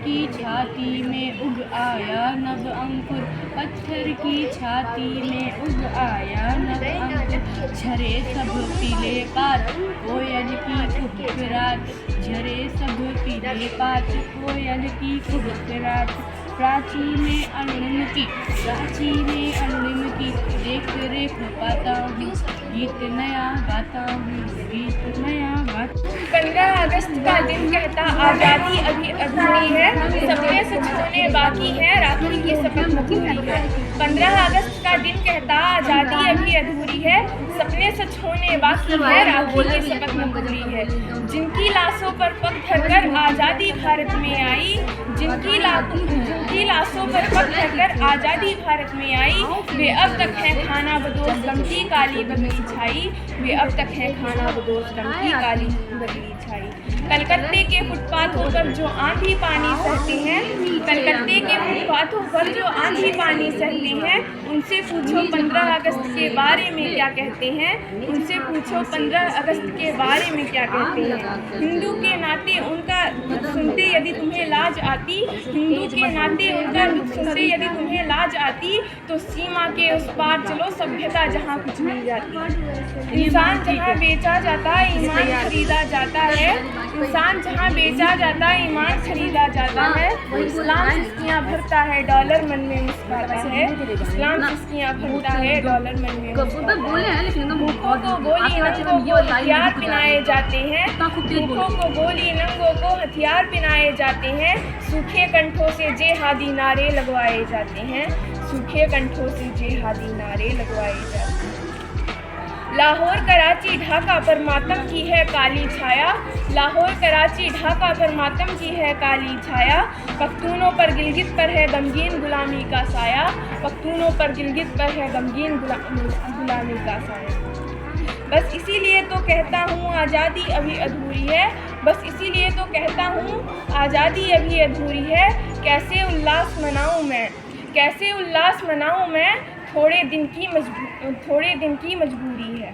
की छाती में उग आया नव अंकुर, पत्थर की छाती में उग आया नव अंकुर। झरे सब पीले पात कोयल की कुहकराहट, झरे सब पीले पात कोयल की कुहकराहट। प्राची में अरुणिम की, प्राची में अरुणिम की देख रेख पाता हूँ, गीत नया गाता हूँ, गीत नया गाता। 15 अगस्त का दिन कहता आज़ादी अभी अधूरी है, सपने सच होने बाकी है, राखी की शपथ अधूरी है। 15 अगस्त का दिन कहता आज़ादी अभी अधूरी है, सपने सच होने बाकी है, राखी की शपथ अधूरी है। जिनकी लाशों पर पग धरकर आज़ादी भारत में आई, जिनकी लाशों पर पग धरकर आज़ादी भारत में आई, वे अब तक हैं खाना बदोश गम की काली बदली छाई, वे अब तक हैं खाना बदोश गम की काली बदली छाई। कलकत्ते के फुटपाथों पर जो आंधी पानी सहते हैं, कलकत्ते के फुटपाथों पर जो आंधी पानी सहते हैं, उनसे पूछो 15 अगस्त के बारे में क्या कहते हैं, उनसे पूछो 15 अगस्त के बारे में क्या कहते हैं। हिंदू के नाते उनका दुख सुनते यदि तुम्हें लाज आती, हिंदू के नाते उनका दुख सुनते यदि तुम्हें लाज आती, तो सीमा के उस पार चलो सभ्यता जहाँ कुछ मिल जाती। इंसान जहाँ बेचा जाता ईमान खरीदा जाता है, इंसान जहाँ बेचा जाता ईमान खरीदा जाता है। इस्लाम सिस्कियाँ भरता है डॉलर मन में मुस्कुराता है, इस्लाम सिस्कियाँ भरता है डॉलर मन में मुस्कुराता है। भूखों को गोली नंगों को हथियार पिनाए जाते हैं, भूखों को गोली नंगों को हथियार पिनाए जाते हैं, सूखे कंठों से जेहादी नारे लगवाए जाते हैं, सूखे कंठों से जेहादी नारे लगवाए जाते हैं। लाहौर कराची ढाका पर मातम की है काली छाया, लाहौर कराची ढाका पर मातम की है काली छाया। पख्तूनों पर गिलगित पर है गमगीन गुलामी का साया, पख्तूनों पर गिलगित पर है गमगीन गुलामी का साया। बस इसीलिए तो कहता हूँ आज़ादी अभी अधूरी है, बस इसीलिए तो कहता हूँ आज़ादी अभी अधूरी है। कैसे उल्लास मनाऊँ मैं, कैसे उल्लास मनाऊँ मैं, थोड़े दिन की मजबूरी है।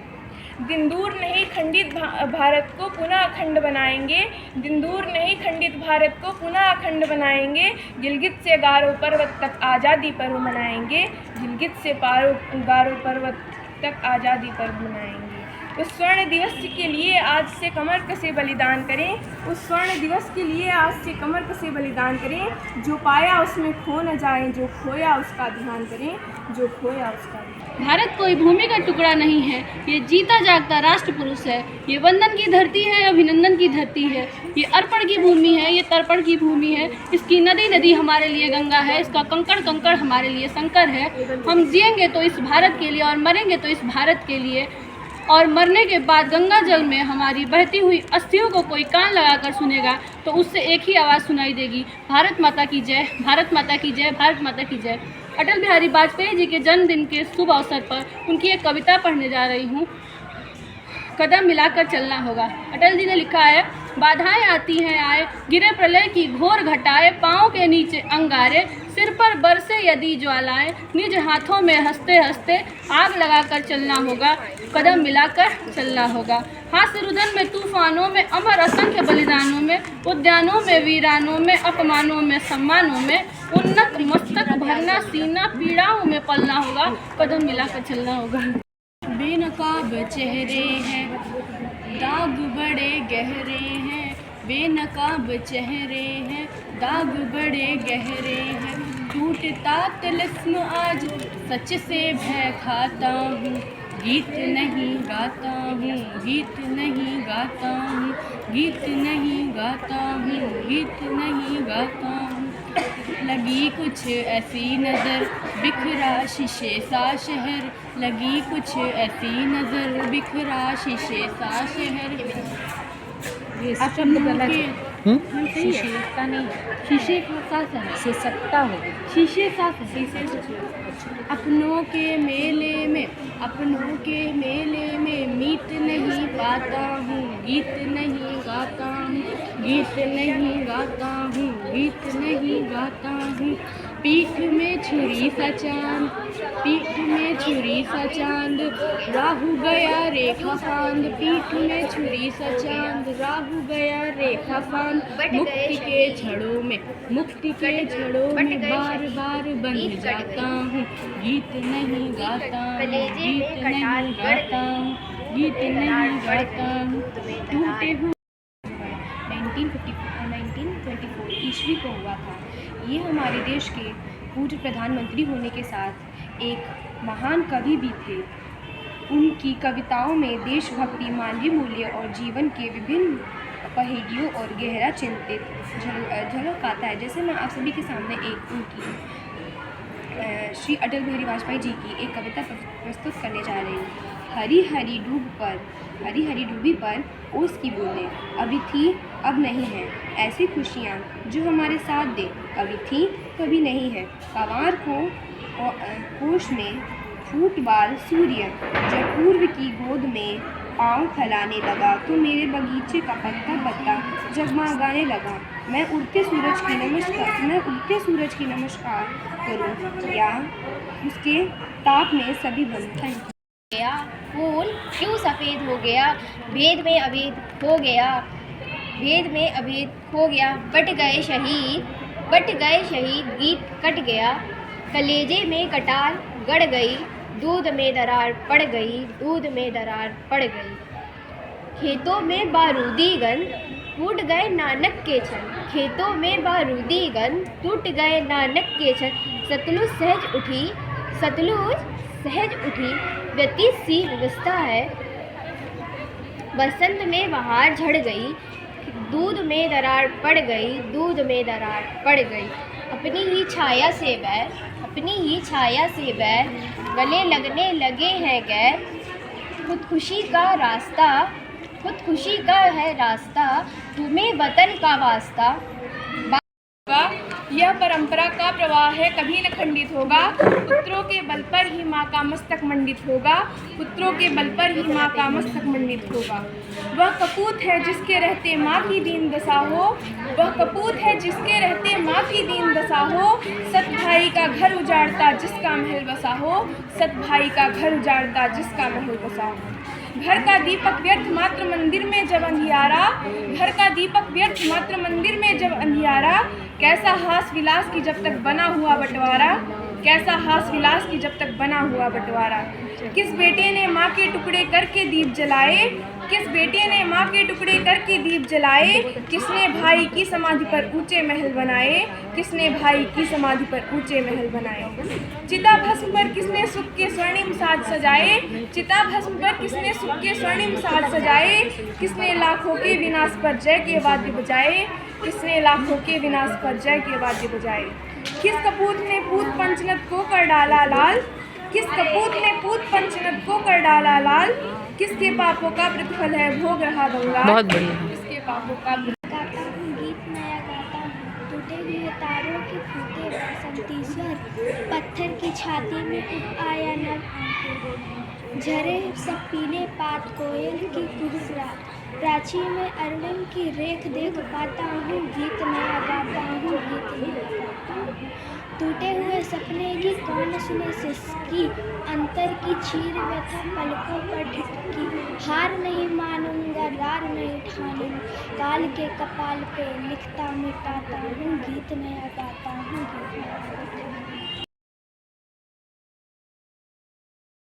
दिन दूर नहीं खंडित भारत को पुनः अखंड बनाएंगे, दिन दूर नहीं खंडित भारत को पुनः अखंड बनाएंगे। गिलगित से गारो पर्वत तक आज़ादी पर्व मनाएंगे, गिलगित से गारो पर्वत तक आज़ादी पर्व मनाएंगे। उस स्वर्ण दिवस के लिए आज से कमर कसे बलिदान करें, उस स्वर्ण दिवस के लिए आज से कमर कसे बलिदान करें। जो पाया उसमें खो न जाए, जो खोया उसका ध्यान करें, जो खोया उसका ध्यान। भारत कोई भूमि का टुकड़ा नहीं है, ये जीता जागता राष्ट्र पुरुष है। ये वंदन की धरती है, अभिनंदन की धरती है। ये अर्पण की भूमि है, ये तर्पण की भूमि है। इसकी नदी नदी हमारे लिए गंगा है, इसका कंकड़ कंकड़ हमारे लिए शंकर है। हम जिएंगे तो इस भारत के लिए और मरेंगे तो इस भारत के लिए। और मरने के बाद गंगा जल में हमारी बहती हुई अस्थियों को कोई कान लगाकर सुनेगा तो उससे एक ही आवाज़ सुनाई देगी, भारत माता की जय, भारत माता की जय, भारत माता की जय। अटल बिहारी वाजपेयी जी के जन्मदिन के शुभ अवसर पर उनकी एक कविता पढ़ने जा रही हूँ। कदम मिलाकर चलना होगा। अटल जी ने लिखा है, बाधाएं आती हैं आए, गिरे प्रलय की घोर घटाए, पाँव के नीचे अंगारे, सिर पर बरसे यदि ज्वालाएं, निज हाथों में हंसते हंसते आग लगाकर चलना होगा, कदम मिलाकर चलना होगा। हास्य रुदन में तूफानों में, अमर असंख्य बलिदानों में, उद्यानों में वीरानों में, अपमानों में सम्मानों में, उन्नत मस्तक भरना सीना पीड़ाओं में पलना होगा, कदम मिलाकर चलना होगा। बेनकाब चेहरे हैं, दाग बड़े गहरे हैं, बेनकाब चेहरे हैं, दाग बड़े गहरे हैं। टूटता तिलिस्म आज सच से भय खाता हूँ, गीत नहीं गाता हूँ, गीत नहीं गाता हूँ, गीत नहीं गाता हूँ, गीत नहीं गाता हूँ। लगी कुछ ऐसी नज़र बिखरा शीशे सा शहर, लगी कुछ ऐसी नज़र बिखरा शीशे सा शहर। शीशे का नहीं, शीशे का साथ है, से सकता हो, शीशे साथ शीशे। अपनों के मेले में, अपनों के मेले में मीत नहीं पाता हूँ, गीत नहीं गाता हूँ, गीत नहीं गाता हूँ, गीत नहीं गाता हूँ। पीठ में छुरी सा चांद, पीठ में छुरी सा चांद, राहु गया रेखा फांद, पीठ में छुरी सा चांद, राहु गया रेखा फांद, मुक्ति के छड़ों में, मुक्ति के छड़ों में बार बार बंध जाता हूँ, गीत नहीं गाता हूँ, गीत नहीं गाता हूँ, गीत नहीं गाता हूँ, टूटे हुए 1924 ईस्वी को हुआ था। ये हमारे देश के पूर्व प्रधानमंत्री होने के साथ एक महान कवि भी थे। उनकी कविताओं में देशभक्ति, मानवीय मूल्य और जीवन के विभिन्न पहेलियों और गहरा चिंतित झलक आता है। जैसे मैं आप सभी के सामने एक उनकी श्री अटल बिहारी वाजपेयी जी की एक कविता प्रस्तुत करने जा रही हूँ। हरी हरी डूबी पर ओस की बूंदें, अभी थी अब नहीं है, ऐसी खुशियाँ जो हमारे साथ दे, कभी थी कभी नहीं है। पवार को होश में फूटबाल सूर्य जब पूर्व की गोद में पाँव फैलाने लगा तो मेरे बगीचे का पत्ता पत्ता जगमगाने लगा। मैं उगते सूरज की नमस्कार करूं या उसके ताप में सभी बंद गया। फूल क्यों सफ़ेद हो गया, भेद में अभेद हो गया, भेद में अभेद हो गया। बट गए शहीद, गीत कट गया, कलेजे में कटार गड़ गई, दूध में दरार पड़ गई, दूध में दरार पड़ गई। खेतों में बारूदी गन टूट गए नानक के छन, खेतों में बारूदी गन टूट गए नानक के छन। सतलुज सहज उठी व्यतीत सी व्यवस्था है, बसंत में बहार झड़ गई, दूध में दरार पड़ गई, दूध में दरार पड़ गई। अपनी ही छाया से बैर गले लगने लगे हैं गैर, खुदकुशी का है रास्ता, तुम्हें वतन का वास्ता। यह परंपरा का प्रवाह है, कभी न खंडित होगा। पुत्रों के बल पर ही माँ का मस्तक मंडित होगा, पुत्रों के बल पर ही माँ का मस्तक मंडित होगा। वह कपूत है जिसके रहते माँ की दीन दशा हो, वह कपूत है जिसके रहते माँ की दीन दशा हो। सत भाई का घर उजाड़ता जिसका महल बसा हो, सत भाई का घर उजाड़ता जिसका महल बसा हो। घर का दीपक व्यर्थ मात्र मंदिर में जब अंधियारा, घर का दीपक व्यर्थ मात्र मंदिर में जब अंधियारा। कैसा हास विलास की जब तक बना हुआ बंटवारा, कैसा हास विलास की जब तक बना हुआ बंटवारा। किस बेटे ने माँ के टुकड़े करके दीप जलाए, किस बेटे ने माँ के टुकड़े करके दीप जलाए। किसने भाई की समाधि पर ऊंचे महल बनाए, किसने भाई की समाधि पर ऊंचे महल बनाए। चिता भस्म पर किसने सुख के स्वर्णिम साज सजाए, चिता भस्म पर किसने सुख के स्वर्णिम साज सजाए। किसने लाखों के विनाश पर जय के वाद्य बजाए, किसने लाखों के विनाश पर जय के वाद्य बजाए। किस कपूत ने पूत पंचनद को कर डाला लाल, किस कपूत ने पूत पंचनद को कर डाला लाल। किसके पापों का प्रतिफल है भोग रहा बंगाल, बहुत बढ़िया। किसके पापों का गाता हूँ गीत नया गाता हूँ, टूटे हुए तारों के फूटे बसंती स्वर, पत्थर की छाती में उठ आया नव अंकुर। झरे सब पीले पात कोयल की कुहकराहट, प्राची में अरुण की रेख देख पाता हूँ, गीत नया गाता हूँ, गीत नया गाता हूँ। टूटे हुए सपने की कौन सुने सिसकी, अंतर की चीर व्यथा पलकों पर ढटकी। हार नहीं मानूंगा, रार नहीं ठानूंगा, काल के कपाल पे लिखता मिटाता हूँ, गीत नया गाता हूँ, गीत नया गाता हूँ।